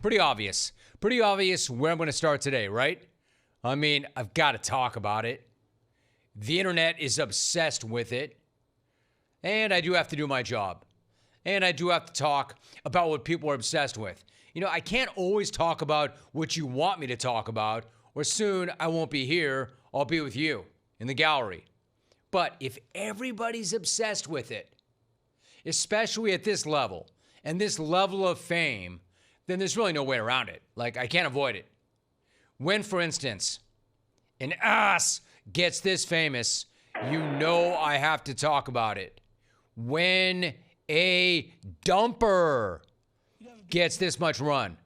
Pretty obvious. Pretty obvious where I'm going to start today, right? I mean, I've got to talk about it. The internet is obsessed with it. And I do have to do my job. And I do have to talk about what people are obsessed with. You know, I can't always talk about what you want me to talk about, or soon I won't be here. I'll be with you in the gallery. But if everybody's obsessed with it, especially at this level and this level of fame, then there's really no way around it. Like, I can't avoid it. When, for instance, an ass gets this famous, you know I have to talk about it. When a dumper gets this much run,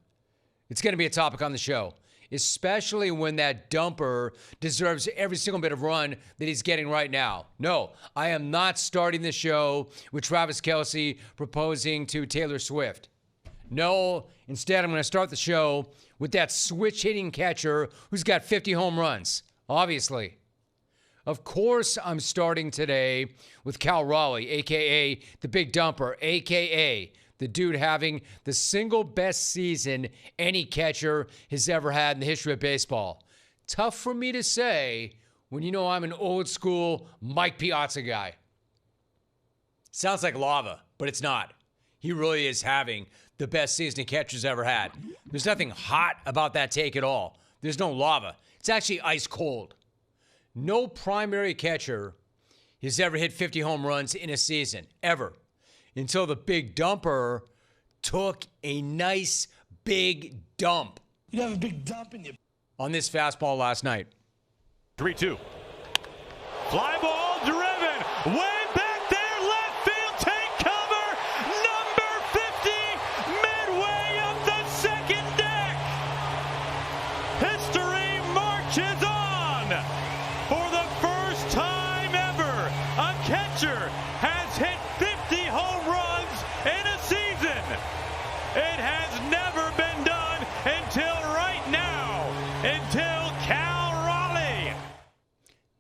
it's going to be a topic on the show, especially when that dumper deserves every single bit of run that he's getting right now. No, I am not starting the show with Travis Kelce proposing to Taylor Swift. No, instead I'm going to start the show with that switch-hitting catcher who's got 50 home runs, obviously. Of course, I'm starting today with Cal Raleigh, a.k.a. the Big Dumper, a.k.a. the dude having the single best season any catcher has ever had in the history of baseball. Tough for me to say when you know I'm an old-school Mike Piazza guy. Sounds like lava, but it's not. He really is having the best season a catcher's ever had. There's nothing hot about that take at all. There's no lava. It's actually ice cold. No primary catcher has ever hit 50 home runs in a season, ever, until the Big Dumper took a nice big dump. You have a big dump in you. On this fastball last night. 3-2. Fly ball driven. Way back there. Left field. Take cover. Number 50. Midway up the second deck. History marches on. For the first time ever, a catcher has hit 50 home runs in a season. It has never been done until right now, until Cal Raleigh.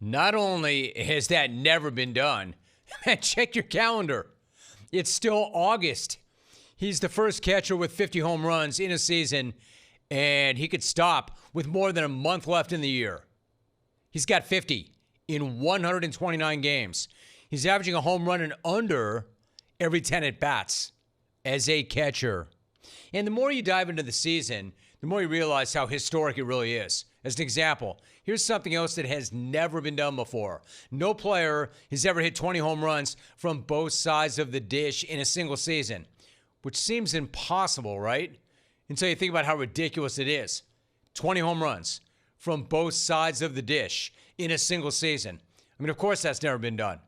Not only has that never been done, man, check your calendar. It's still August. He's the first catcher with 50 home runs in a season, and he could stop with more than a month left in the year. He's got 50 in 129 games. He's averaging a home run and under every 10 at-bats as a catcher. And the more you dive into the season, the more you realize how historic it really is. As an example, here's something else that has never been done before. No player has ever hit 20 home runs from both sides of the dish in a single season, which seems impossible, right? Until you think about how ridiculous it is. 20 home runs from both sides of the dish in a single season. I mean, of course, that's never been done.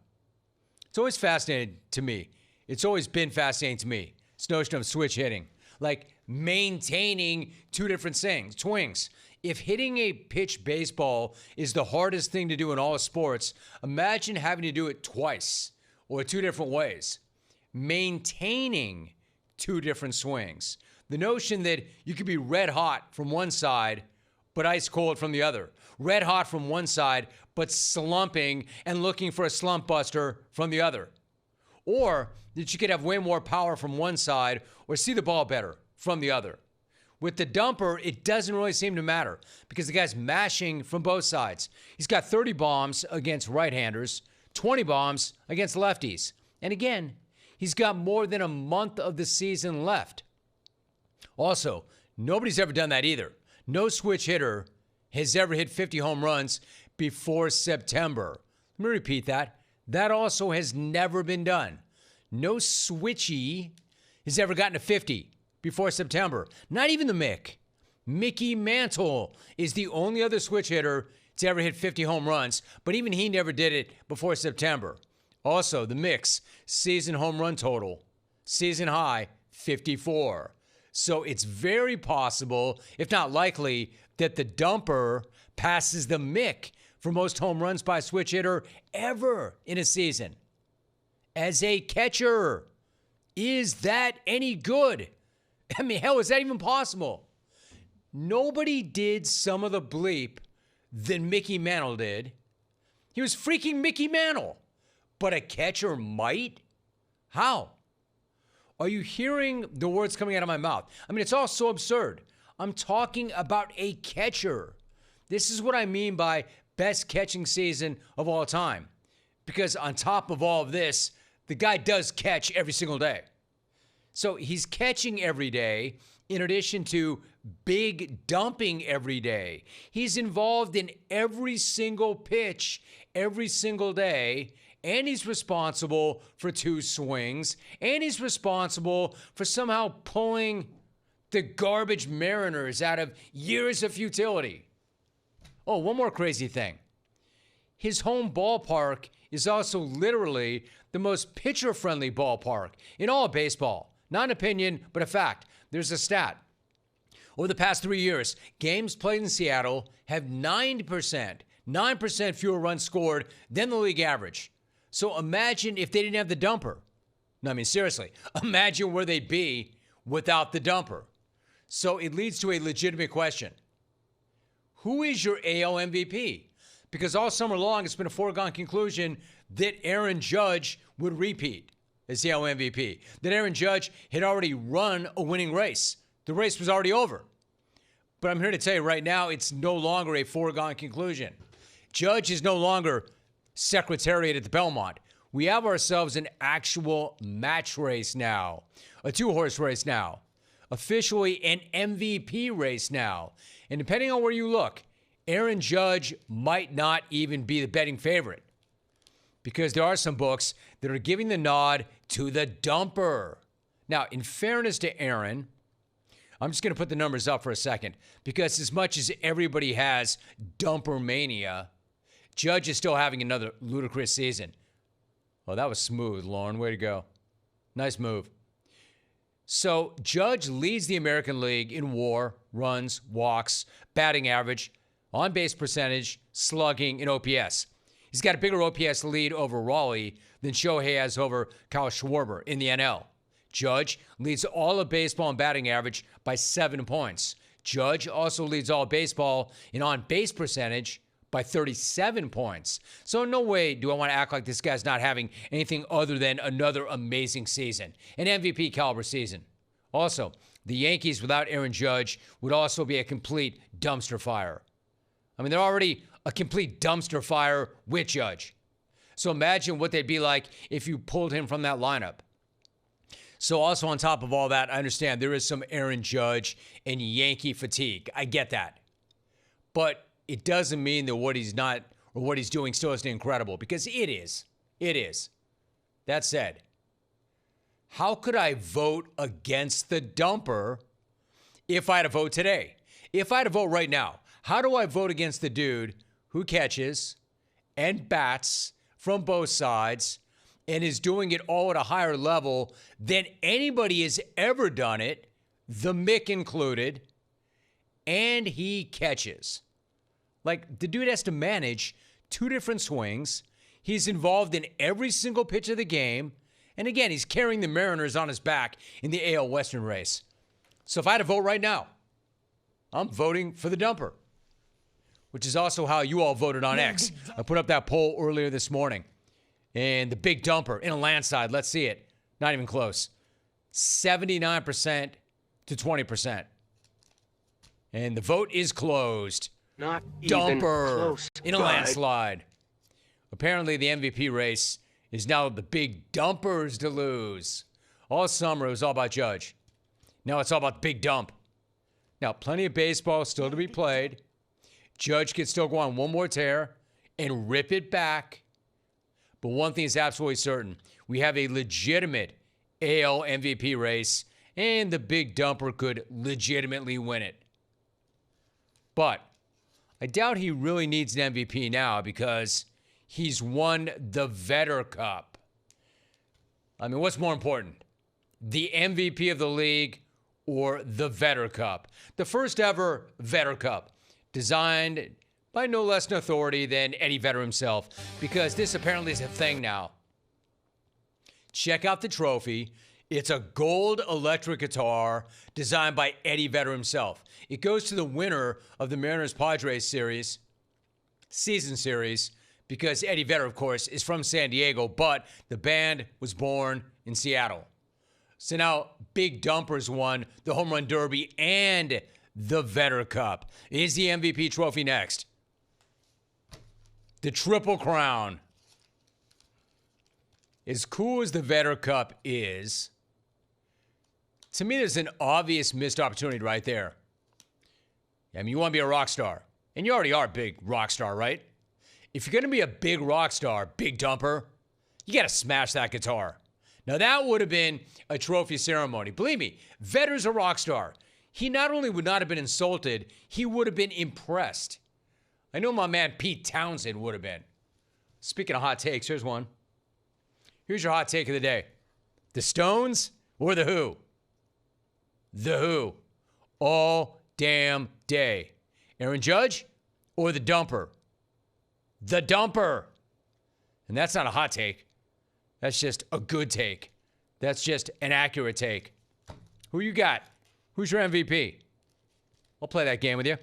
It's always fascinating to me. It's always been fascinating to me. This notion of switch hitting, like maintaining two different swings. If hitting a pitch baseball is the hardest thing to do in all sports, imagine having to do it twice or two different ways. Maintaining two different swings. The notion that you could be red hot from one side but ice cold from the other. Red hot from one side, but slumping and looking for a slump buster from the other. Or that you could have way more power from one side or see the ball better from the other. With the dumper, it doesn't really seem to matter because the guy's mashing from both sides. He's got 30 bombs against right-handers, 20 bombs against lefties. And again, he's got more than a month of the season left. Also, nobody's ever done that either. No switch hitter has ever hit 50 home runs before September. Let me repeat that. That also has never been done. No switchy has ever gotten to 50 before September. Not even the Mick. Mickey Mantle is the only other switch hitter to ever hit 50 home runs, but even he never did it before September. Also, the Mick's season home run total, season high, 54. So it's very possible, if not likely, that the dumper passes the Mick for most home runs by a switch hitter ever in a season. As a catcher, is that any good? I mean, hell, is that even possible? Nobody did some of the bleep that Mickey Mantle did. He was freaking Mickey Mantle. But a catcher might? How? Are you hearing the words coming out of my mouth? I mean, it's all so absurd. I'm talking about a catcher. This is what I mean by best catching season of all time. Because on top of all of this, the guy does catch every single day. So he's catching every day in addition to big dumping every day. He's involved in every single pitch every single day, and he's responsible for 2 swings, and he's responsible for somehow pulling the garbage Mariners out of years of futility. Oh, one more crazy thing. His home ballpark is also literally the most pitcher-friendly ballpark in all of baseball. Not an opinion, but a fact. There's a stat. Over the past 3 years, games played in Seattle have 9% fewer runs scored than the league average. So imagine if they didn't have the dumper. No, I mean, seriously, imagine where they'd be without the dumper. So it leads to a legitimate question. Who is your AL MVP? Because all summer long, it's been a foregone conclusion that Aaron Judge would repeat as the AL MVP. That Aaron Judge had already run a winning race. The race was already over. But I'm here to tell you right now, it's no longer a foregone conclusion. Judge is no longer Secretariat at the Belmont. We have ourselves an actual match race now, a 2-horse race now, officially an MVP race now. And depending on where you look, Aaron Judge might not even be the betting favorite because there are some books that are giving the nod to the dumper. Now, in fairness to Aaron, I'm just going to put the numbers up for a second because as much as everybody has dumper mania, Judge is still having another ludicrous season. Oh, that was smooth, Lauren. Way to go. Nice move. So Judge leads the American League in WAR, runs, walks, batting average, on-base percentage, slugging, and OPS. He's got a bigger OPS lead over Raleigh than Shohei has over Kyle Schwarber in the NL. Judge leads all of baseball in batting average by 7 points. Judge also leads all baseball in on-base percentage by 37 points. So in no way do I want to act like this guy's not having anything other than another amazing season, an MVP caliber season. Also, the Yankees without Aaron Judge would also be a complete dumpster fire. I mean, they're already a complete dumpster fire with Judge. So imagine what they'd be like if you pulled him from that lineup. So also on top of all that, I understand there is some Aaron Judge and Yankee fatigue. I get that. But it doesn't mean that what he's not or what he's doing still isn't incredible, because it is. It is. That said, how could I vote against the dumper if I had to vote today? If I had to vote right now, how do I vote against the dude who catches and bats from both sides and is doing it all at a higher level than anybody has ever done it, the Mick included, and he catches? Like, the dude has to manage 2 different swings. He's involved in every single pitch of the game. And again, he's carrying the Mariners on his back in the AL Western race. So if I had to vote right now, I'm voting for the dumper, which is also how you all voted on X. I put up that poll earlier this morning. And the big dumper in a landslide, let's see it. Not even close. 79% to 20%. And the vote is closed. Not even close. In a landslide. Apparently, the MVP race is now the big dumpers to lose. All summer, it was all about Judge. Now it's all about the big dump. Now, plenty of baseball still to be played. Judge could still go on one more tear and rip it back. But one thing is absolutely certain. We have a legitimate AL MVP race, and the big dumper could legitimately win it. But I doubt he really needs an MVP now because he's won the Vedder Cup. I mean, what's more important? The MVP of the league or the Vedder Cup? The first ever Vedder Cup, designed by no less an authority than Eddie Vedder himself, because this apparently is a thing now. Check out the trophy. It's a gold electric guitar designed by Eddie Vedder himself. It goes to the winner of the Mariners-Padres season series, because Eddie Vedder, of course, is from San Diego, but the band was born in Seattle. So now Big Dumpers won the Home Run Derby and the Vedder Cup. Is the MVP trophy next? The Triple Crown. As cool as the Vedder Cup is, to me, there's an obvious missed opportunity right there. I mean, you want to be a rock star, and you already are a big rock star, right? If you're going to be a big rock star, big dumper, you got to smash that guitar. Now, that would have been a trophy ceremony. Believe me, Vedder's a rock star. He not only would not have been insulted, he would have been impressed. I know my man Pete Townsend would have been. Speaking of hot takes, here's one. Here's your hot take of the day. The Stones or The Who? The Who. All damn day. Aaron Judge or The Dumper? The Dumper. And that's not a hot take. That's just a good take. That's just an accurate take. Who you got? Who's your MVP? I'll play that game with you.